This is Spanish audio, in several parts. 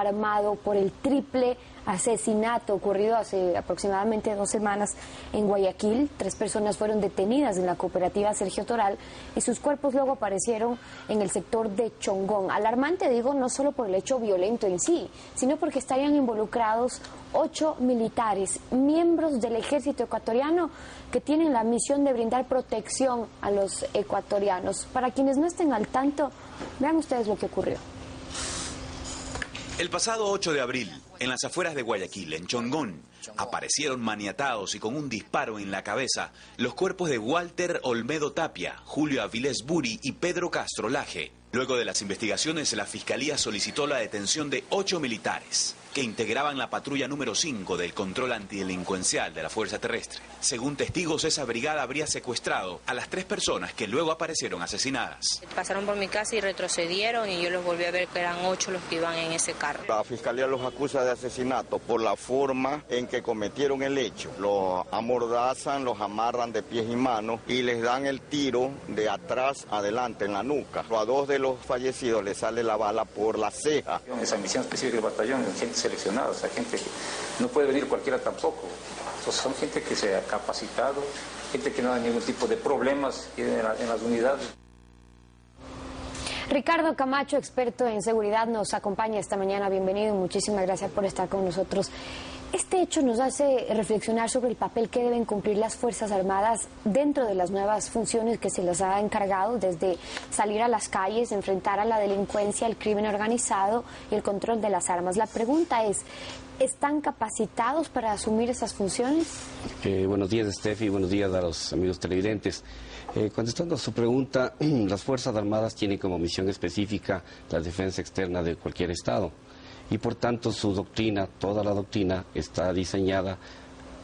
armado por el triple asesinato ocurrido hace aproximadamente 2 semanas en Guayaquil. 3 personas fueron detenidas en la cooperativa Sergio Toral y sus cuerpos luego aparecieron en el sector de Chongón. Alarmante, digo, no solo por el hecho violento en sí, sino porque estarían involucrados 8 militares, miembros del ejército ecuatoriano que tienen la misión de brindar protección a los ecuatorianos. Para quienes no estén al tanto, vean ustedes lo que ocurrió. El pasado 8 de abril, en las afueras de Guayaquil, en Chongón, aparecieron maniatados y con un disparo en la cabeza los cuerpos de Walter Olmedo Tapia, Julio Avilés Buri y Pedro Castro Laje. Luego de las investigaciones, la Fiscalía solicitó la detención de 8 militares que integraban la patrulla número 5 del control antidelincuencial de la Fuerza Terrestre. Según testigos, esa brigada habría secuestrado a las 3 personas que luego aparecieron asesinadas. Pasaron por mi casa y retrocedieron y yo los volví a ver que eran 8 los que iban en ese carro. La Fiscalía los acusa de asesinato por la forma en que cometieron el hecho. Los amordazan, los amarran de pies y manos y les dan el tiro de atrás adelante en la nuca. A 2 de los fallecidos les sale la bala por la ceja. Esa misión específica del batallón, gente seleccionada, o sea, gente que no puede venir cualquiera tampoco. Entonces son gente que se ha capacitado, gente que no da ningún tipo de problemas en las unidades. Ricardo Camacho, experto en seguridad, nos acompaña esta mañana. Bienvenido y muchísimas gracias por estar con nosotros. Este hecho nos hace reflexionar sobre el papel que deben cumplir las Fuerzas Armadas dentro de las nuevas funciones que se les ha encargado, desde salir a las calles, enfrentar a la delincuencia, el crimen organizado y el control de las armas. La pregunta es, ¿están capacitados para asumir esas funciones? Buenos días, Steffi, buenos días a los amigos televidentes. Contestando a su pregunta, las Fuerzas Armadas tienen como misión específica la defensa externa de cualquier Estado. Y por tanto su doctrina, toda la doctrina, está diseñada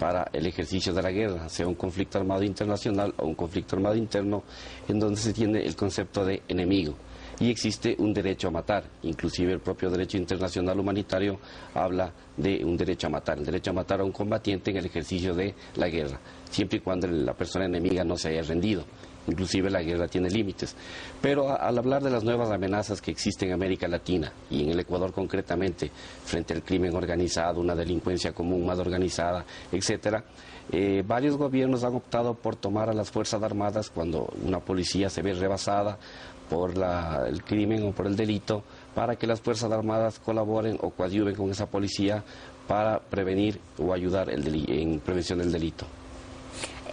para el ejercicio de la guerra, sea un conflicto armado internacional o un conflicto armado interno, en donde se tiene el concepto de enemigo. Y existe un derecho a matar, inclusive el propio derecho internacional humanitario habla de un derecho a matar, el derecho a matar a un combatiente en el ejercicio de la guerra, siempre y cuando la persona enemiga no se haya rendido. Inclusive la guerra tiene límites. Pero al hablar de las nuevas amenazas que existen en América Latina y en el Ecuador concretamente, frente al crimen organizado, una delincuencia común más organizada, etcétera, varios gobiernos han optado por tomar a las Fuerzas Armadas cuando una policía se ve rebasada por el crimen o por el delito, para que las Fuerzas Armadas colaboren o coadyuven con esa policía para prevenir o ayudar en prevención del delito.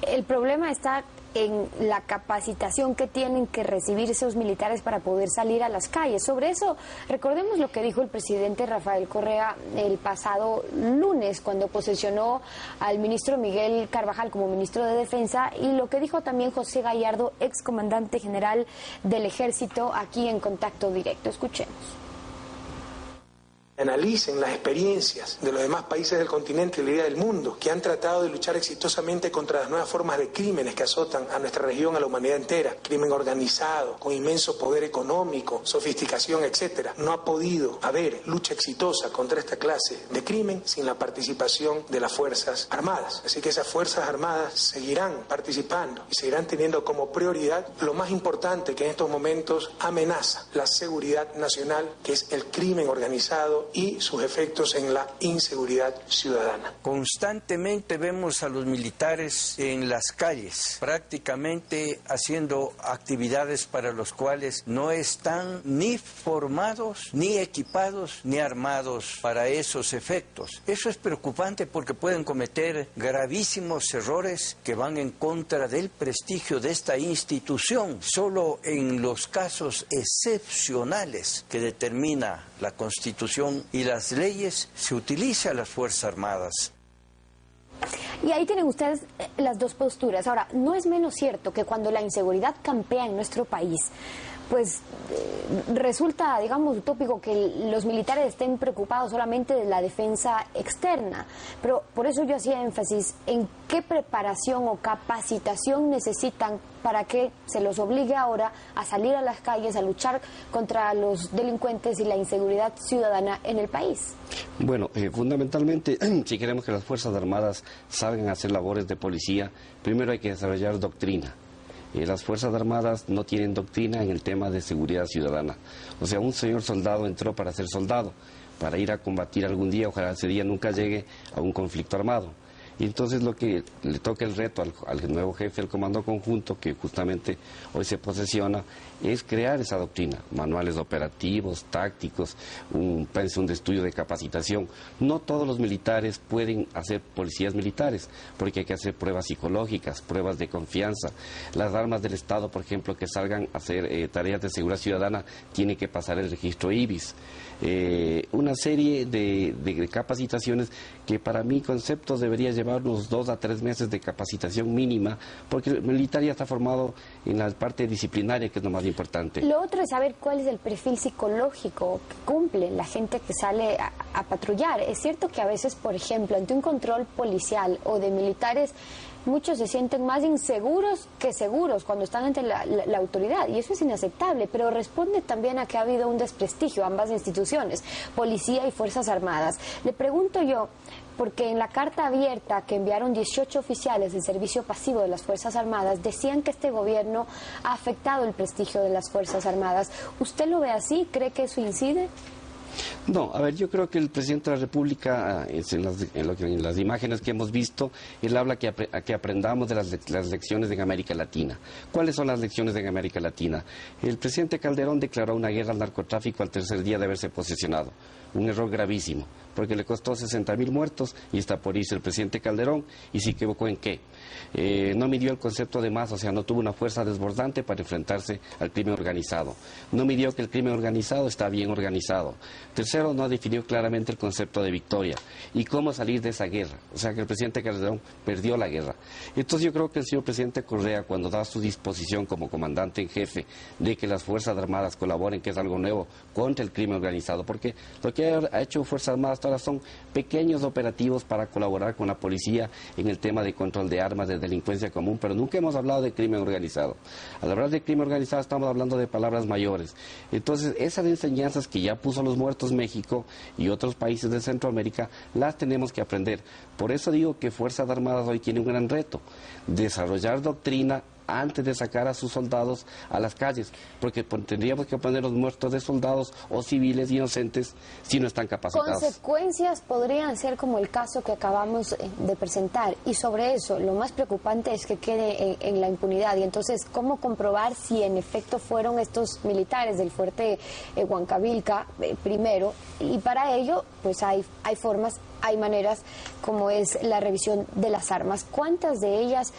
El problema está en la capacitación que tienen que recibir esos militares para poder salir a las calles. Sobre eso, recordemos lo que dijo el presidente Rafael Correa el pasado lunes, cuando posesionó al ministro Miguel Carvajal como ministro de Defensa, y lo que dijo también José Gallardo, excomandante general del Ejército, aquí en Contacto Directo. Escuchemos. Analicen las experiencias de los demás países del continente y del mundo que han tratado de luchar exitosamente contra las nuevas formas de crímenes que azotan a nuestra región, a la humanidad entera. Crimen organizado, con inmenso poder económico, sofisticación, etcétera. No ha podido haber lucha exitosa contra esta clase de crimen sin la participación de las Fuerzas Armadas. Así que esas Fuerzas Armadas seguirán participando y seguirán teniendo como prioridad lo más importante que en estos momentos amenaza la seguridad nacional, que es el crimen organizado y sus efectos en la inseguridad ciudadana. Constantemente vemos a los militares en las calles, prácticamente haciendo actividades para los cuales no están ni formados, ni equipados, ni armados para esos efectos. Eso es preocupante porque pueden cometer gravísimos errores que van en contra del prestigio de esta institución. Solo en los casos excepcionales que determina la Constitución y las leyes se utiliza a las Fuerzas Armadas. Y ahí tienen ustedes las dos posturas. Ahora, no es menos cierto que cuando la inseguridad campea en nuestro país, pues resulta, digamos, utópico que los militares estén preocupados solamente de la defensa externa. Pero por eso yo hacía énfasis en qué preparación o capacitación necesitan para que se los obligue ahora a salir a las calles, a luchar contra los delincuentes y la inseguridad ciudadana en el país. Bueno, fundamentalmente, si queremos que las Fuerzas Armadas salgan a hacer labores de policía, primero hay que desarrollar doctrina. Las Fuerzas Armadas no tienen doctrina en el tema de seguridad ciudadana. O sea, un señor soldado entró para ser soldado. para ir a combatir algún día, ojalá ese día nunca llegue a un conflicto armado. Y entonces lo que le toca el reto al nuevo jefe del Comando Conjunto, que justamente hoy se posesiona, es crear esa doctrina, manuales operativos, tácticos, un pensum de estudio de capacitación. No todos los militares pueden hacer policías militares, porque hay que hacer pruebas psicológicas, pruebas de confianza. Las armas del Estado, por ejemplo, que salgan a hacer tareas de seguridad ciudadana, tienen que pasar el registro IBIS. Una serie de capacitaciones que para mi concepto debería llevar unos 2 a 3 meses de capacitación mínima, porque el militar ya está formado en la parte disciplinaria, que es lo más importante. Lo otro es saber cuál es el perfil psicológico que cumple la gente que sale a patrullar. Es cierto que a veces, por ejemplo, ante un control policial o de militares, muchos se sienten más inseguros que seguros cuando están ante la autoridad, y eso es inaceptable, pero responde también a que ha habido un desprestigio a ambas instituciones, policía y Fuerzas Armadas. Le pregunto yo, porque en la carta abierta que enviaron 18 oficiales del servicio pasivo de las Fuerzas Armadas, decían que este gobierno ha afectado el prestigio de las Fuerzas Armadas. ¿Usted lo ve así? ¿Cree que eso incide? No, a ver, yo creo que el presidente de la República, en las imágenes que hemos visto, él habla que aprendamos de las lecciones en América Latina. ¿Cuáles son las lecciones en América Latina? El presidente Calderón declaró una guerra al narcotráfico al tercer día de haberse posesionado. Un error gravísimo, porque le costó 60.000 muertos y está por irse el presidente Calderón, y se equivocó en qué. No midió el concepto de masa, o sea, no tuvo una fuerza desbordante para enfrentarse al crimen organizado. No midió que el crimen organizado está bien organizado. Tercero, no definió claramente el concepto de victoria y cómo salir de esa guerra. O sea, que el presidente Calderón perdió la guerra. Entonces yo creo que el señor presidente Correa, cuando da su disposición como comandante en jefe de que las Fuerzas Armadas colaboren, que es algo nuevo, contra el crimen organizado, porque lo que ha hecho Fuerzas Armadas hasta ahora son pequeños operativos para colaborar con la policía en el tema de control de armas, de delincuencia común, pero nunca hemos hablado de crimen organizado. Al hablar de crimen organizado estamos hablando de palabras mayores. Entonces, esas enseñanzas que ya puso los muertos México y otros países de Centroamérica, las tenemos que aprender. Por eso digo que Fuerzas Armadas hoy tiene un gran reto, desarrollar doctrina antes de sacar a sus soldados a las calles, porque tendríamos que poner los muertos de soldados o civiles inocentes si no están capacitados. Consecuencias podrían ser como el caso que acabamos de presentar, y sobre eso lo más preocupante es que quede en la impunidad. Y entonces, ¿cómo comprobar si en efecto fueron estos militares del fuerte Huancavilca primero? Y para ello pues hay formas, hay maneras, como es la revisión de las armas. ¿Cuántas de ellas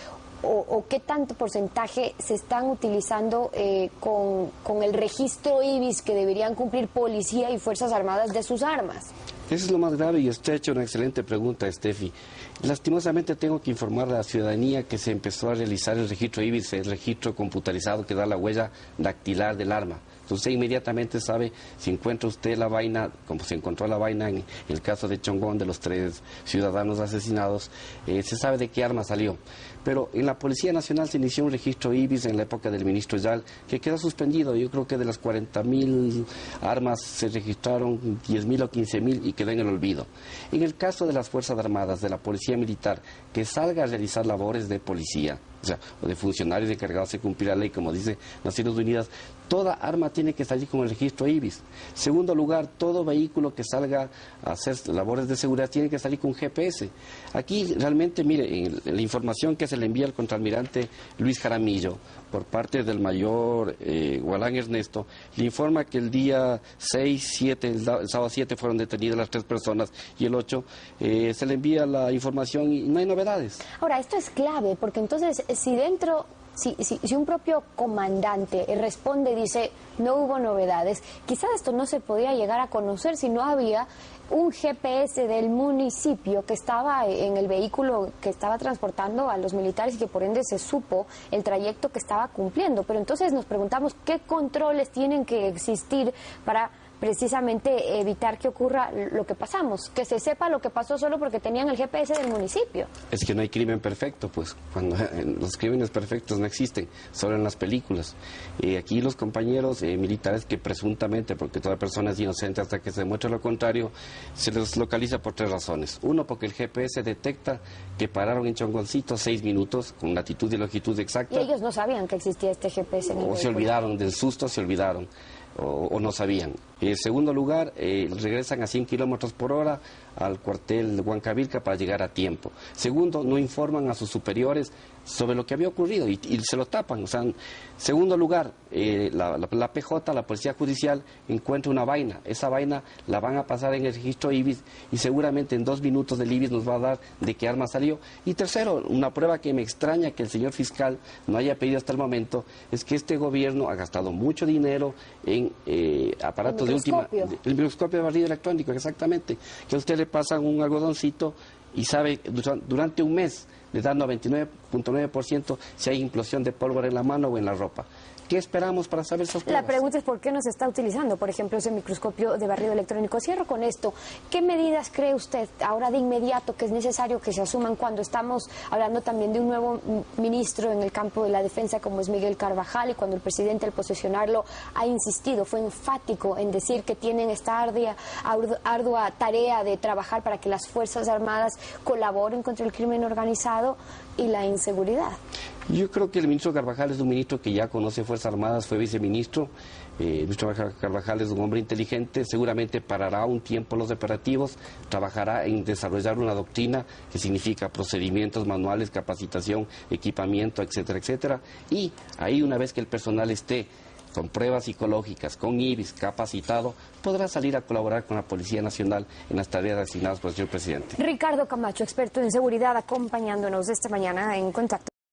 o qué tanto porcentaje se están utilizando con el registro IBIS que deberían cumplir policía y Fuerzas Armadas de sus armas? Eso es lo más grave, y usted ha hecho una excelente pregunta, Steffi. Lastimosamente tengo que informar a la ciudadanía que se empezó a realizar el registro IBIS, el registro computarizado que da la huella dactilar del arma. Entonces inmediatamente sabe si encuentra usted la vaina, como se encontró la vaina en el caso de Chongón, de los 3 ciudadanos asesinados, se sabe de qué arma salió. Pero en la Policía Nacional se inició un registro IBIS en la época del ministro Yal, que quedó suspendido. Yo creo que de las 40.000 armas se registraron 10.000 o 15.000 y quedó en el olvido. En el caso de las Fuerzas Armadas, de la Policía Militar, que salga a realizar labores de policía, o sea, o de funcionarios encargados de cumplir la ley, como dice Naciones Unidas, toda arma tiene que salir con el registro IBIS. Segundo lugar, todo vehículo que salga a hacer labores de seguridad tiene que salir con GPS. Aquí realmente, mire, en la información que se le envía al contraalmirante Luis Jaramillo por parte del mayor Gualán Ernesto, le informa que el día 6, 7, el sábado 7 fueron detenidas las 3 personas y el 8 se le envía la información y no hay novedades. Ahora, esto es clave, porque entonces si un propio comandante responde y dice no hubo novedades, quizás esto no se podía llegar a conocer si no había un GPS del municipio que estaba en el vehículo que estaba transportando a los militares y que por ende se supo el trayecto que estaba cumpliendo. Pero entonces nos preguntamos qué controles tienen que existir para precisamente evitar que ocurra lo que pasamos, que se sepa lo que pasó solo porque tenían el GPS del municipio. Es que no hay crimen perfecto, pues, cuando los crímenes perfectos no existen, solo en las películas. Aquí los compañeros militares que presuntamente, porque toda persona es inocente hasta que se demuestre lo contrario, se les localiza por 3 razones. Uno, porque el GPS detecta que pararon en Chongoncito 6 minutos, con latitud y longitud exacta. Y ellos no sabían que existía este GPS en el vehículo. Se olvidaron, del susto se olvidaron. o no sabían. En segundo lugar, regresan a 100 kilómetros por hora al cuartel de Huancavilca para llegar a tiempo. Segundo, no informan a sus superiores sobre lo que había ocurrido y se lo tapan. O sea, en segundo lugar, la PJ, la Policía Judicial, encuentra una vaina. Esa vaina la van a pasar en el registro IBIS y seguramente en 2 minutos del IBIS nos va a dar de qué arma salió. Y tercero, una prueba que me extraña que el señor fiscal no haya pedido hasta el momento, es que este gobierno ha gastado mucho dinero en aparatos de última... El microscopio de barrido electrónico, exactamente. Que a usted le pasan un algodoncito y sabe durante un mes le da 99.9% si hay implosión de pólvora en la mano o en la ropa. ¿Qué esperamos para saber esas pruebas? La pregunta es por qué no se está utilizando, por ejemplo, ese microscopio de barrido electrónico. Cierro con esto. ¿Qué medidas cree usted ahora de inmediato que es necesario que se asuman cuando estamos hablando también de un nuevo ministro en el campo de la defensa como es Miguel Carvajal y cuando el presidente al posesionarlo ha insistido, fue enfático en decir que tienen esta ardua tarea de trabajar para que las Fuerzas Armadas colaboren contra el crimen organizado y la inseguridad? Yo creo que el ministro Carvajal es un ministro que ya conoce Fuerzas Armadas, fue viceministro. El ministro Carvajal es un hombre inteligente, seguramente parará un tiempo los operativos, trabajará en desarrollar una doctrina que significa procedimientos, manuales, capacitación, equipamiento, etcétera, etcétera. Y ahí, una vez que el personal esté con pruebas psicológicas, con IBIS capacitado, podrá salir a colaborar con la Policía Nacional en las tareas asignadas por el señor presidente. Ricardo Camacho, experto en seguridad, acompañándonos esta mañana en Contacto.